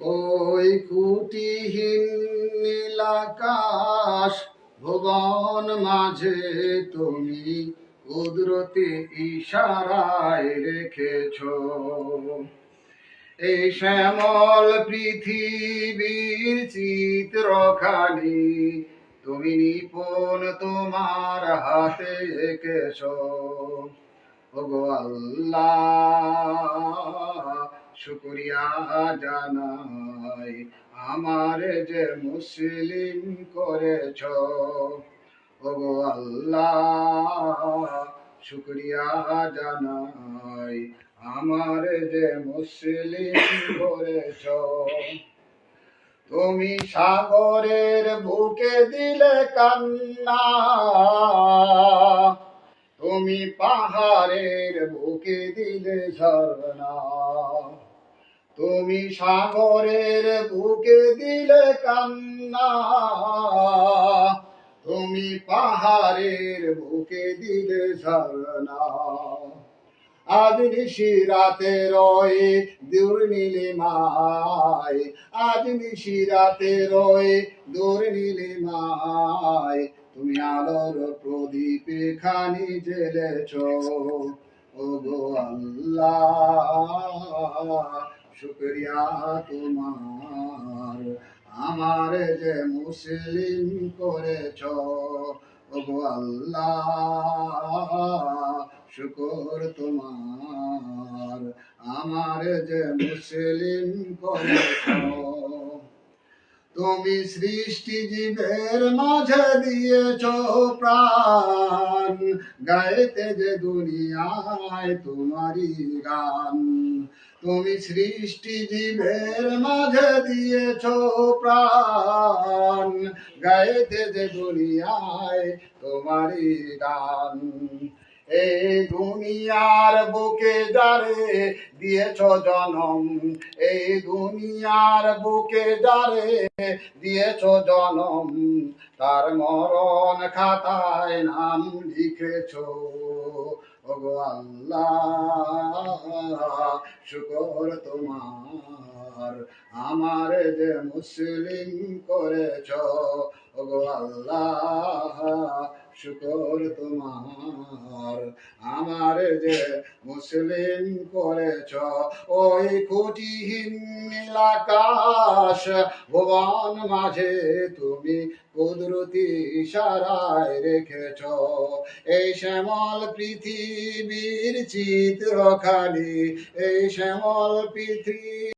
ওই কুটিহীন নীলাকাশ ভুবন মাঝে তুমি কুদরতি ইশারায় রেখেছ। এই শ্যামল পৃথিবীর চিত্রখানি তুমি নিপুণ তোমার হাতে এঁকেছ। ওগো আল্লাহ, শুকরিয়া জানাই আমার যে মুসলিম করেছ। ওগো আল্লাহ, শুকরিয়া জানাই আমার যে মুসলিম করেছ। তুমি সাগরের বুকে দিলে কান্না, তুমি পাহাড়ের বুকে দিলে ঝরনা। তুমি সাগরের বুকে দিলে কান্না, তুমি পাহাড়ের বুকে দিলে ঝরনা। আজ নিশি রাতে রয়ে দূর নীলিমায়, আজ নিশি রাতে রয়ে দূর নীলিমায়, তুমি আলোর প্রদীপে খানি জ্বেলেছ। ওগো আল্লাহ, শুকরিয়া তোমার আমার যে মুসলিম করেছ। ওগো আল্লাহ, শুকর তোমার আমার যে মুসলিম করেছ। তুমি সৃষ্টি জীবের মাঝে দিয়েছ প্রাণ, গাইতে যে দুনিয়ায় তোমারই গান। তুমি সৃষ্টি জীবের মাঝে দিয়েছ প্রাণ, গাইতে যে দুনিয়ায় তোমারই গান। এই দুনিয়ার বুকে যারে দিয়েছ জনম, এই দুনিয়ার বুকে যারে দিয়েছ জনম, তার মরণ খাতায় নাম লিখেছ। ওগো আল্লাহ, শুকর তোমার আমার যে মুসলিম করেছ। ওগো আল্লাহ, শুকর তোমার আমার যে মুসলিম করেছ। ওই কুটিহীন নীলাকাশ ভুবন মাঝে তুমি কুদরতি ইশারায় রেখেছ। এই শ্যামল পৃথিবীর চিত্রখানি, এই শ্যামল পৃথিবী